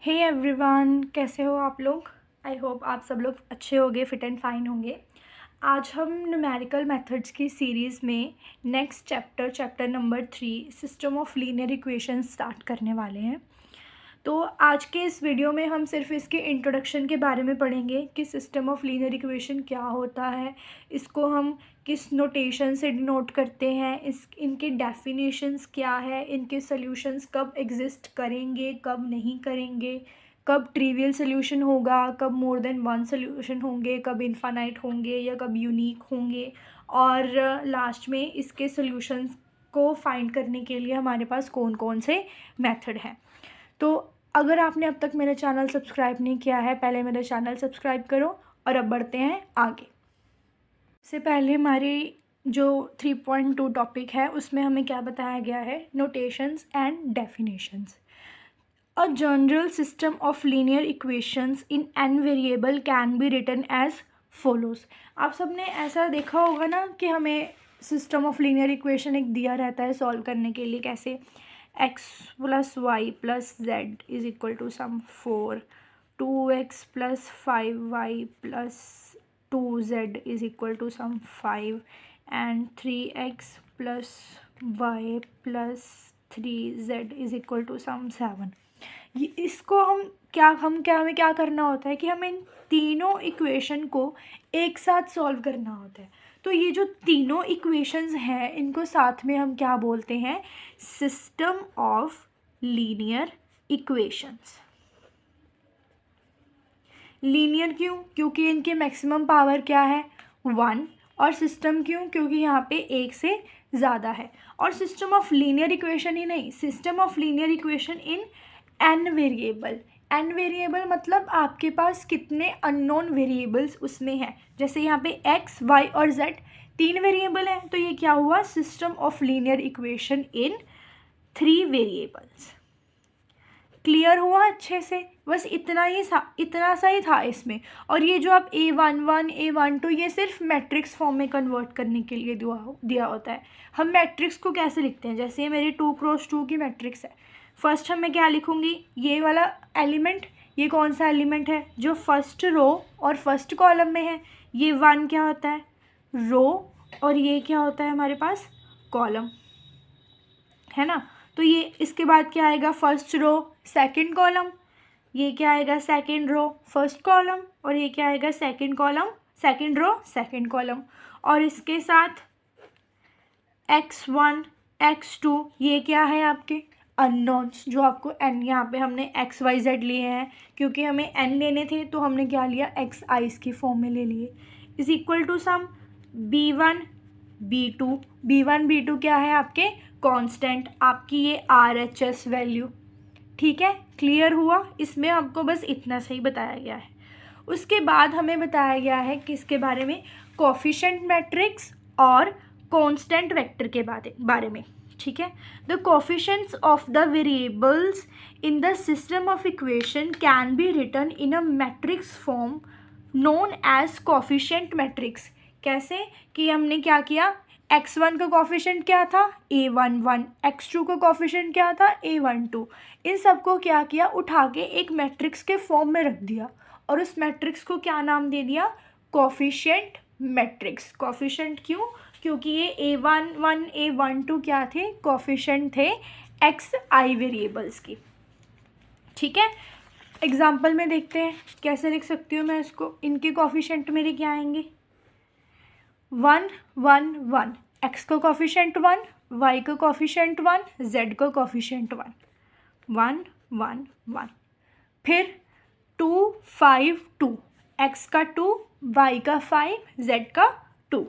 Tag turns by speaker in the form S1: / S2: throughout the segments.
S1: Hey everyone, कैसे हो आप लोग। आई होप आप सब लोग अच्छे होंगे, फिट एंड फाइन होंगे। आज हम न्यूमेरिकल मेथड्स की सीरीज़ में next chapter number 3 system of linear equations start करने वाले हैं। तो आज के इस वीडियो में हम सिर्फ इसके इंट्रोडक्शन के बारे में पढ़ेंगे कि सिस्टम ऑफ लीनियर इक्वेशन क्या होता है, इसको हम किस नोटेशन से डिनोट करते हैं, इनके डेफिनेशंस क्या है, इनके सॉल्यूशंस कब एग्जिस्ट करेंगे, कब नहीं करेंगे, कब ट्रिवियल सोल्यूशन होगा, कब मोर देन वन सोल्यूशन होंगे, कब इनफाइनाइट होंगे या कब यूनिक होंगे, और लास्ट में इसके सॉल्यूशंस को फाइंड करने के लिए हमारे पास कौन कौन से मेथड हैं। तो अगर आपने अब तक मेरा चैनल सब्सक्राइब नहीं किया है, पहले मेरा चैनल सब्सक्राइब करो और अब बढ़ते हैं आगे। से पहले हमारी जो 3.2 टॉपिक है उसमें हमें क्या बताया गया है, notations and definitions. A general system of linear equations in n variable can be written as follows. आप सबने ऐसा देखा होगा ना कि हमें सिस्टम ऑफ लीनियर इक्वेशन एक दिया रहता है सॉल्व करने के लिए, कैसे x plus Y plus Z is equal to sum 4, 2x plus 5y plus 2z is equal to sum 5 and 3x plus y plus 3z is equal to sum 7। ये इसको हमें क्या करना होता है कि हमें इन तीनों इक्वेशन को एक साथ सॉल्व करना होता है। तो ये जो तीनों इक्वेशंस हैं इनको साथ में हम क्या बोलते हैं, system of linear equations. Linear क्यों, क्योंकि इनके मैक्सिमम पावर क्या है 1, और सिस्टम क्यों, क्योंकि यहाँ पे एक से ज़्यादा है। और सिस्टम ऑफ लीनियर इक्वेशन ही नहीं, system of linear equation in n variable. n variable मतलब आपके पास कितने अननोन वेरिएबल्स उसमें हैं। जैसे यहाँ पे x, y और z 3 वेरिएबल हैं, तो ये क्या हुआ, system of linear equation in 3 variables. Clear हुआ अच्छे से, बस इतना सा ही था इसमें। और ये जो आप A11, A12 ये सिर्फ मैट्रिक्स फॉर्म में कन्वर्ट करने के लिए दिया होता है। हम मैट्रिक्स को कैसे लिखते हैं, जैसे ये मेरी 2x2 की मैट्रिक्स है। फर्स्ट हम मैं क्या लिखूँगी, ये वाला एलिमेंट, ये कौन सा एलिमेंट है जो फर्स्ट रो और फर्स्ट कॉलम में है, ये 1 क्या होता है रो, और ये क्या होता है हमारे पास कॉलम, है ना। तो ये इसके बाद क्या आएगा, फर्स्ट रो सेकंड कॉलम, ये क्या आएगा सेकंड रो फर्स्ट कॉलम, और ये क्या आएगा second column second row second column. और इसके साथ x1 x2 ये क्या है आपके अननोन्स, जो आपको n, यहाँ पे हमने x y z लिए हैं क्योंकि हमें n लेने थे तो हमने क्या लिया x i's की फॉर्म में ले लिए, is equal to some b1 b2। b1 b2 क्या है आपके कांस्टेंट, आपकी ये RHS वैल्यू, ठीक है। क्लियर हुआ, इसमें आपको बस इतना सही बताया गया है। उसके बाद हमें बताया गया है किसके बारे में, कोफिशिएंट मैट्रिक्स और कांस्टेंट वेक्टर के बारे में, ठीक है। The coefficients of the variables in the system of equation can be written in a matrix form known as coefficient matrix. कैसे कि हमने क्या किया, x1 का कोफिशिएंट क्या था A11, x2 का कोफिशिएंट क्या था A12, इन सबको क्या किया, उठा के एक मैट्रिक्स के फॉर्म में रख दिया और उस मैट्रिक्स को क्या नाम दे दिया, कोफिशिएंट मैट्रिक्स। कोफिशिएंट क्यों, क्योंकि ये A11 A12 क्या थे, कोफिशिएंट थे xi वेरिएबल्स की, ठीक है। एग्जाम्पल में देखते हैं कैसे लिख सकती हूँ मैं इसको, इनके कोफिशिएंट मेरे क्या आएंगे 1 1 1, x का कोफिशिएंट 1, y का कोफिशिएंट 1, z का कोफिशिएंट 1 1 1 1। फिर 2 5 2, x का 2, y का 5, z का 2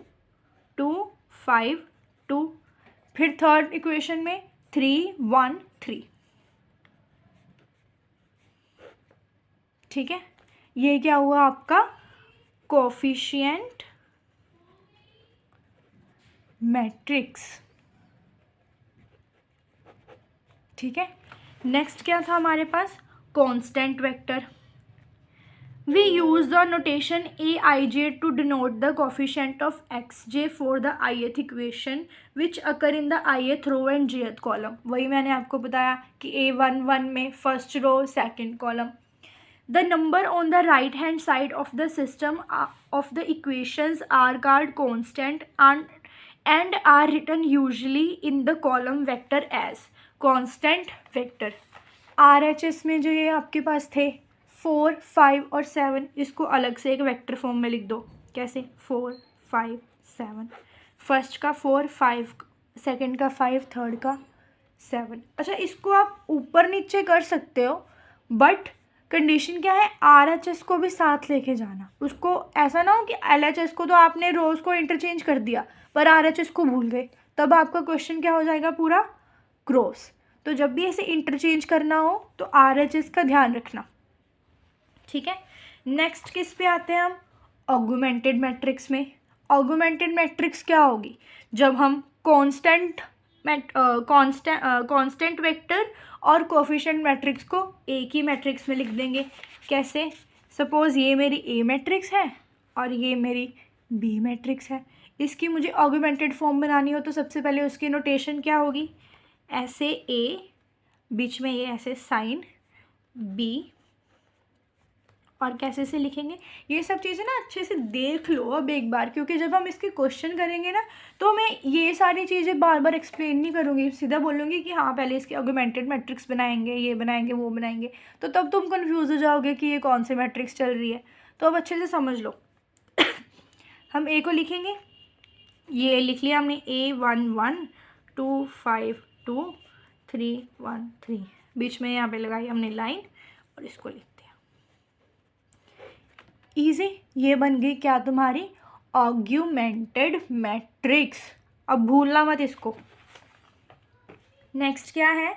S1: 2 5 2। फिर थर्ड इक्वेशन में 3 1 3, ठीक है। ये क्या हुआ आपका कोफिशिएंट मैट्रिक्स, ठीक है। नेक्स्ट क्या था हमारे पास, constant vector. We use the notation aij to denote the coefficient of xj for the ith equation which occur in the ith row and jth column. वही मैंने आपको बताया कि A11 में first row second column. The number on the right hand side of the system of the equations are called constant and are written usually in the column vector as constant vector. RHS में जो ये आपके पास थे 4, 5 और 7, इसको अलग से एक वेक्टर फॉर्म में लिख दो. कैसे? 4, 5, 7. फर्स्ट का 4, 5, सेकंड का 5, थर्ड का 7. अच्छा, इसको आप ऊपर नीचे कर सकते हो, बट कंडीशन क्या है? RHS को भी साथ लेके जाना. उसको ऐसा ना हो कि LHS को तो आपने रोज को इंटरचेंज कर दिया पर RHS को भूल गए, तब आपका क्वेश्चन क्या हो जाएगा? पूरा क्रॉस. तो जब भी ऐसे इंटरचेंज करना हो तो RHS का ध्यान रखना. ठीक है. नेक्स्ट किस पे आते हैं हम? ऑगुमेंटेड मैट्रिक्स में. ऑगुमेंटेड मैट्रिक्स क्या होगी? जब हम कांस्टेंट वेक्टर और कोफिशिएंट मैट्रिक्स को एक ही मैट्रिक्स में लिख देंगे. कैसे? सपोज ये मेरी ए मैट्रिक्स है और ये मेरी बी मैट्रिक्स है. इसकी मुझे ऑगुमेंटेड फॉर्म बनानी हो तो सबसे पहले उसकी नोटेशन क्या होगी? ऐसे ए, बीच में ये ऐसे साइन बी, और कैसे से लिखेंगे? ये सब चीज़ें ना अच्छे से देख लो अब एक बार, क्योंकि जब हम इसके क्वेश्चन करेंगे ना तो मैं ये सारी चीज़ें बार बार एक्सप्लेन नहीं करूँगी, सीधा बोलूँगी कि हाँ पहले इसके ऑगुमेंटेड मैट्रिक्स बनाएंगे, ये बनाएंगे, वो बनाएंगे, तो तब तुम कंफ्यूज हो जाओगे कि ये कौन से मैट्रिक्स चल रही है. तो अब अच्छे से समझ लो. हम ए को लिखेंगे, ये लिख लिया हमने, A11 2 5 2 3 1 3. बीच में यहाँ पे लगाई हमने लाइन और इसको लिख दिया. इजी. ये बन गई क्या तुम्हारी? Augmented matrix. अब भूलना मत इसको. नेक्स्ट क्या है?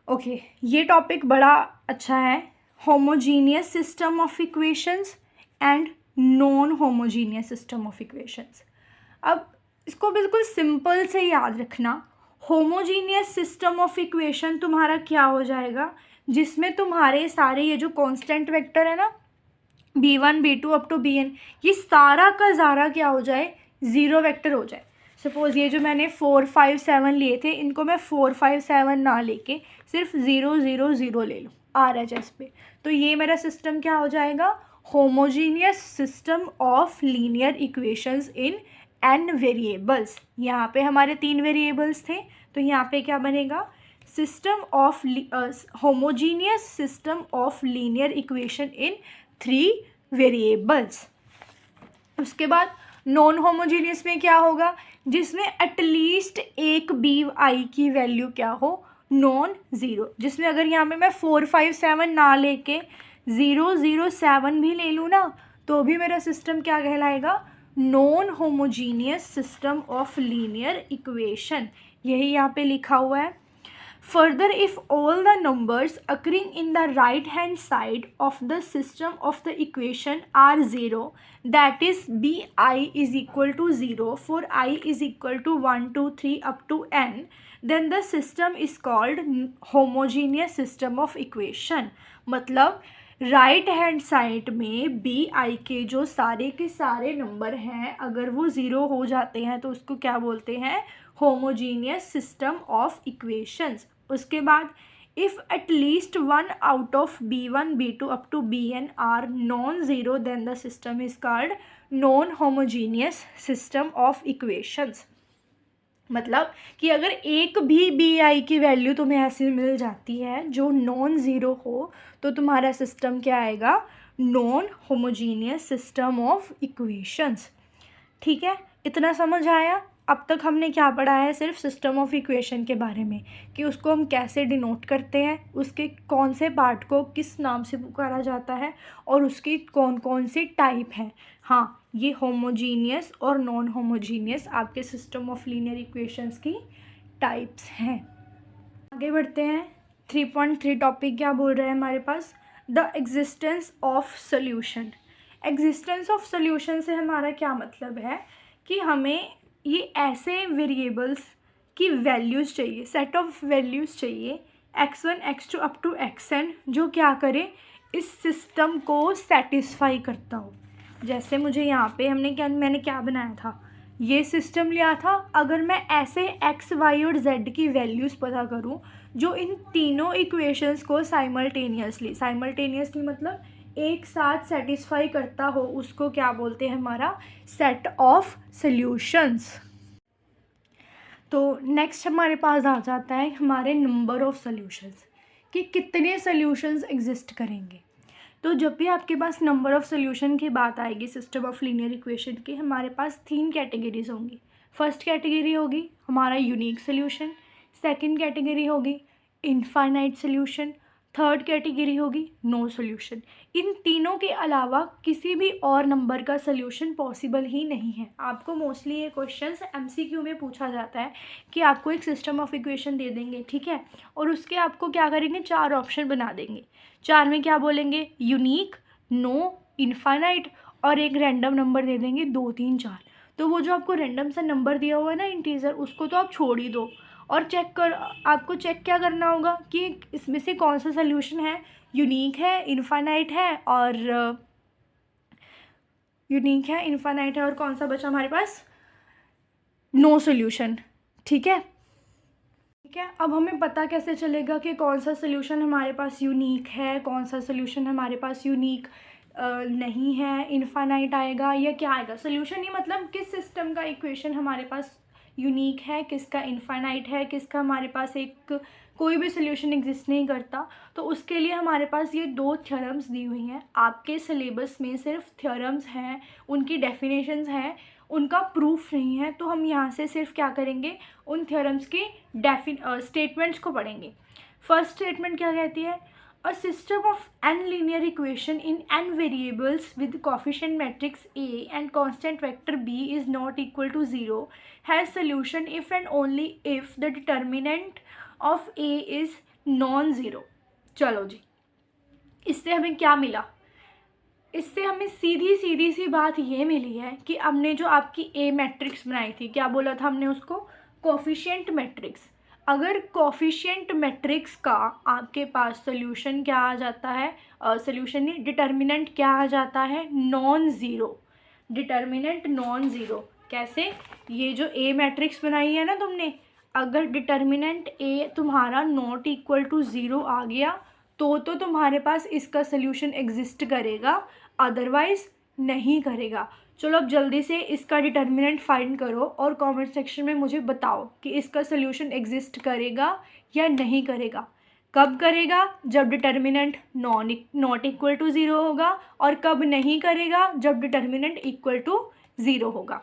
S1: ओके, ये टॉपिक बड़ा अच्छा है. Homogeneous system of equations and non homogeneous system of equations. अब इसको बिल्कुल सिंपल से याद रखना. होमोजीनियस सिस्टम ऑफ इक्वेशन तुम्हारा क्या हो जाएगा? जिसमें तुम्हारे सारे ये जो कांस्टेंट वेक्टर है ना, B1 B2 up to BN, ये सारा का सारा क्या हो जाए? ज़ीरो वेक्टर हो जाए. सपोज ये जो मैंने 4 5 7 लिए थे, इनको मैं 4 5 7 ना लेके सिर्फ 0 0 0 ले लूँ RHS पे, तो ये मेरा सिस्टम क्या हो जाएगा? Homogeneous system of linear equations in n variables. यहाँ पे हमारे 3 वेरिएबल्स थे, तो यहाँ पे क्या बनेगा? System of homogeneous system of linear equation in 3 variables. उसके बाद नॉन होमोजीनियस में क्या होगा? जिसमें एटलीस्ट एक BI की वैल्यू क्या हो? Non zero. जिसमें अगर यहाँ पे मैं 4 5 7 ना लेके 0 0 7 भी ले लूँ ना, तो भी मेरा सिस्टम क्या कहलाएगा? Non homogeneous system of linear equation. यही यहाँ पे लिखा हुआ है. Further, if all the numbers occurring in the right hand side of the system of the equation are 0, that is BI is equal to 0 for I is equal to 1 2 3 up to n, then the system is called homogeneous system of equation. मतलब right hand side में BI के जो सारे के सारे number हैं, अगर वो 0 हो जाते हैं तो उसको क्या बोलते हैं? Homogeneous system of equations. उसके बाद if at least 1 out of B1 B2 up to BN are non zero, then the system is called non homogeneous system of equations. मतलब कि अगर एक भी BI की वैल्यू तुम्हें ऐसे मिल जाती है जो नॉन ज़ीरो हो, तो तुम्हारा सिस्टम क्या आएगा? Non homogeneous system of equations. ठीक है, इतना समझ आया? अब तक हमने क्या पढ़ा है? सिर्फ सिस्टम ऑफ इक्वेशन के बारे में, कि उसको हम कैसे डिनोट करते हैं, उसके कौन से पार्ट को किस नाम से पुकारा जाता है, और उसकी कौन कौन सी टाइप हैं. हाँ, ये होमोजीनियस और नॉन होमोजीनियस आपके सिस्टम ऑफ लीनियर इक्वेशंस की टाइप्स हैं. आगे बढ़ते हैं. 3.3 टॉपिक क्या बोल रहे हैं हमारे पास? The existence of solution. Existence of solution से हमारा क्या मतलब है? कि हमें ये ऐसे वेरिएबल्स की वैल्यूज़ चाहिए, सेट ऑफ वैल्यूज़ चाहिए x1 x2 up to xn, जो क्या करे? इस सिस्टम को सेटिस्फाई करता हो। जैसे मुझे यहाँ पे मैंने क्या बनाया था, ये सिस्टम लिया था। अगर मैं ऐसे एक्स वाई और जेड की वैल्यूज़ पता करूँ जो इन तीनों इक्वेशंस को साइमल्टेनियसली मतलब एक साथ सेटिस्फाई करता हो, उसको क्या बोलते हैं, हमारा सेट ऑफ सॉल्यूशंस। तो नेक्स्ट हमारे पास आ जाता है हमारे नंबर ऑफ़ सॉल्यूशंस, कि कितने सॉल्यूशंस एग्जिस्ट करेंगे। तो जब भी आपके पास नंबर ऑफ़ सॉल्यूशन की बात आएगी सिस्टम ऑफ लीनियर इक्वेशन की, हमारे पास 3 कैटेगरीज होंगी। फर्स्ट कैटेगरी होगी हमारा यूनिक सॉल्यूशन, सेकंड कैटेगरी होगी इनफाइनाइट सॉल्यूशन, थर्ड कैटेगरी होगी नो सॉल्यूशन। इन तीनों के अलावा किसी भी और नंबर का सॉल्यूशन पॉसिबल ही नहीं है। आपको मोस्टली ये क्वेश्चंस एमसीक्यू में पूछा जाता है कि आपको एक सिस्टम ऑफ इक्वेशन दे देंगे, ठीक है, और उसके आपको क्या करेंगे, 4 ऑप्शन बना देंगे। 4 में क्या बोलेंगे, यूनिक, नो, इनफाइनाइट, और एक रैंडम नंबर दे देंगे 2 3 4। तो वो जो आपको रैंडम सा नंबर दिया हुआ है ना इंटीजर, उसको तो आप छोड़ ही दो और आपको चेक क्या करना होगा कि इसमें से कौन सा सॉल्यूशन है, यूनिक है, इनफाइनाइट है, और कौन सा बचा हमारे पास, नो सॉल्यूशन। ठीक है। अब हमें पता कैसे चलेगा कि कौन सा सॉल्यूशन हमारे पास यूनिक है, कौन सा सॉल्यूशन हमारे पास यूनिक नहीं है, इनफाइनाइट आएगा या क्या आएगा। सॉल्यूशन ही मतलब किस सिस्टम का इक्वेशन हमारे पास यूनिक है, किसका इनफाइनाइट है, किसका हमारे पास एक कोई भी सॉल्यूशन एग्जिस्ट नहीं करता। तो उसके लिए हमारे पास ये 2 थ्योरम्स दी हुई हैं। आपके सिलेबस में सिर्फ थ्योरम्स हैं, उनकी डेफिनेशंस हैं, उनका प्रूफ नहीं है। तो हम यहाँ से सिर्फ क्या करेंगे, उन थ्योरम्स की स्टेटमेंट्स को पढ़ेंगे। फर्स्ट स्टेटमेंट क्या कहती है, A system of n linear equation in n variables with coefficient matrix A and constant vector B is not equal to 0 has solution if and only if the determinant of A is non-zero। चलो जी, इससे हमें क्या मिला, इससे हमें सीधी सी बात ये मिली है कि हमने जो आपकी ए मैट्रिक्स बनाई थी, क्या बोला था हमने उसको, कोफिशिएंट मैट्रिक्स। अगर कोफिशिएंट मैट्रिक्स का आपके पास सोल्यूशन क्या आ जाता है, सोल्यूशन नहीं, डिटर्मिनेंट क्या आ जाता है, non zero. Determinant non zero कैसे, ये जो ए मैट्रिक्स बनाई है ना तुमने, अगर डिटर्मिनेंट ए तुम्हारा नॉट इक्वल टू ज़ीरो आ गया तो तुम्हारे पास इसका सोल्यूशन एग्जिस्ट करेगा, अदरवाइज नहीं करेगा। चलो अब जल्दी से इसका डिटर्मिनेंट फाइंड करो और कमेंट सेक्शन में मुझे बताओ कि इसका सोल्यूशन एग्जिस्ट करेगा या नहीं करेगा। कब करेगा, जब determinant not equal to zero होगा, और कब नहीं करेगा, जब डिटर्मिनेंट इक्वल टू ज़ीरो होगा।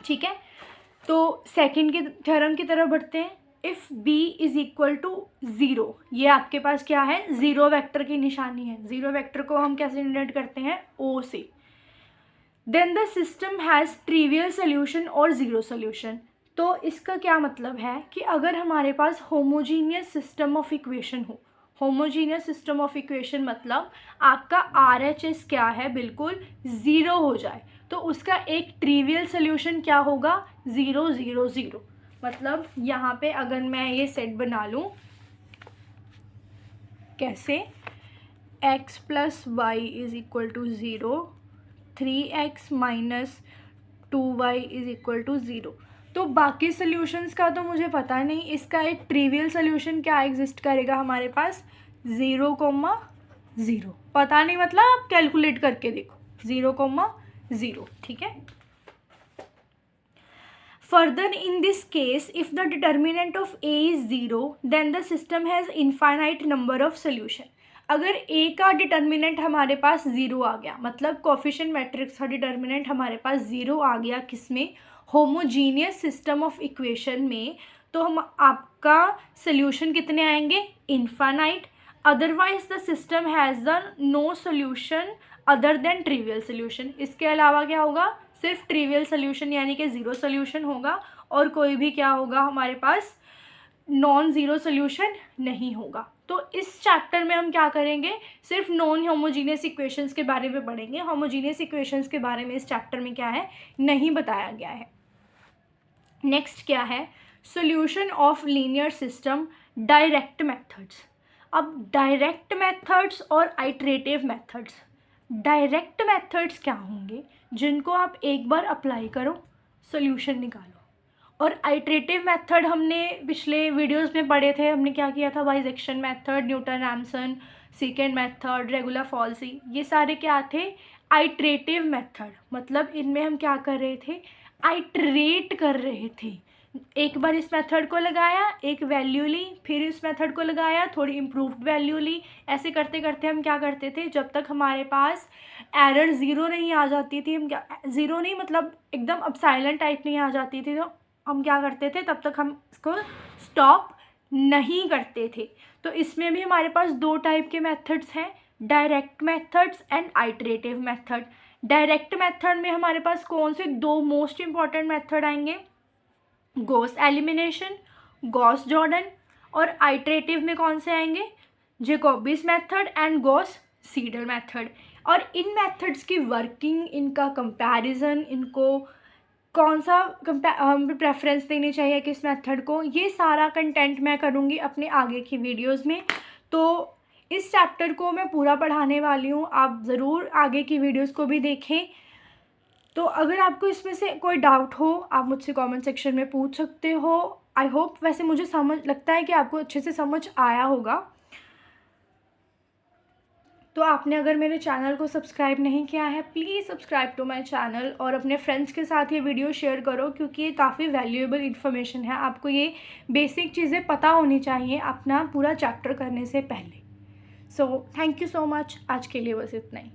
S1: ठीक है, तो सेकंड के थ्योरम की तरफ बढ़ते हैं। If B is equal to zero, ये आपके पास क्या है, ज़ीरो वेक्टर की निशानी है। ज़ीरो वेक्टर को हम कैसे जनरेट करते हैं, ओ से। Then the system has trivial solution और ज़ीरो सोल्यूशन। तो इसका क्या मतलब है कि अगर हमारे पास होमोजीनियस सिस्टम ऑफ इक्वेशन हो, होमोजीनियस सिस्टम ऑफ इक्वेशन मतलब आपका RHS क्या है, बिल्कुल ज़ीरो हो जाए, तो उसका एक ट्रिवियल सोल्यूशन क्या होगा, 0 0 0। मतलब यहाँ पे अगर मैं ये सेट बना लूँ, कैसे, x plus y is equal to 0, 3x minus 2y is equal to 0। तो बाकी सोल्यूशंस का तो मुझे पता नहीं, इसका एक ट्रिवियल सोल्यूशन क्या एग्जिस्ट करेगा हमारे पास, 0 0। पता नहीं मतलब आप कैलकुलेट करके देखो, 0 0। ठीक है। Further in this case if the determinant of A is 0 then the system has infinite number of solution. अगर A का डिटर्मिनेंट हमारे पास 0 आ गया, मतलब कोफिशिएंट मैट्रिक्स का डिटर्मिनेंट हमारे पास 0 आ गया, किसमें, होमोजीनियस सिस्टम ऑफ इक्वेशन में, तो हम आपका सोल्यूशन कितने आएंगे, infinite. Otherwise the system has the no solution other than trivial solution. इसके अलावा क्या होगा, सिर्फ ट्रिवियल सोल्यूशन यानी कि ज़ीरो सोल्यूशन होगा, और कोई भी क्या होगा हमारे पास, नॉन ज़ीरो सोल्यूशन नहीं होगा। तो इस चैप्टर में हम क्या करेंगे, सिर्फ नॉन होमोजीनियस इक्वेशंस के बारे में पढ़ेंगे। होमोजीनियस इक्वेशंस के बारे में इस चैप्टर में क्या है, नहीं बताया गया है। नेक्स्ट क्या है, solution of linear system direct methods. अब डायरेक्ट मेथड्स और आइटरेटिव मेथड्स। डायरेक्ट मेथड्स क्या होंगे? जिनको आप एक बार अप्लाई करो, सॉल्यूशन निकालो। और आइटरेटिव मेथड हमने पिछले वीडियोस में पढ़े थे, हमने क्या किया था? Bisection method, Newton Ramson, second method, regular falsies, ये सारे क्या थे? Iterative method. मतलब इनमें हम क्या कर रहे थे? आइटरेट कर रहे थे। एक बार इस मेथड को लगाया, एक वैल्यू ली, फिर इस मेथड को लगाया, थोड़ी इम्प्रूव्ड वैल्यू ली। ऐसे करते करते हम क्या करते थे? जब तक हमारे पास एरर ज़ीरो नहीं आ जाती थी, हम क्या, ज़ीरो नहीं मतलब एकदम अपसाइलन टाइप नहीं आ जाती थी, तो हम क्या करते थे? तब तक हम इसको स्टॉप नहीं करते थे। तो इसमें भी हमारे पास दो टाइप के मेथड्स हैं, direct methods and iterative method. Direct method में हमारे पास कौन से दो मोस्ट इंपॉर्टेंट मेथड आएंगे? Gauss elimination, Gauss Jordan. और आइटरेटिव में कौन से आएंगे? Jacobi's method and Gauss Seidel method. और इन मेथड्स की वर्किंग, इनका कंपैरिजन, इनको कौन सा प्रेफरेंस देनी चाहिए किस मेथड को, ये सारा कंटेंट मैं करूँगी अपने आगे की वीडियोस में। तो इस चैप्टर को मैं पूरा पढ़ाने वाली हूँ, आप ज़रूर आगे की वीडियोस को भी देखें। तो अगर आपको इसमें से कोई डाउट हो, आप मुझसे कमेंट सेक्शन में पूछ सकते हो। आई होप, वैसे मुझे समझ लगता है कि आपको अच्छे से समझ आया होगा। तो आपने अगर मेरे चैनल को सब्सक्राइब नहीं किया है, please subscribe to my channel और अपने फ्रेंड्स के साथ ये वीडियो शेयर करो, क्योंकि ये काफ़ी वैल्यूएबल इन्फॉर्मेशन है। आपको ये बेसिक चीज़ें पता होनी चाहिए अपना पूरा चैप्टर करने से पहले। So thank you so much. आज के लिए बस इतना ही।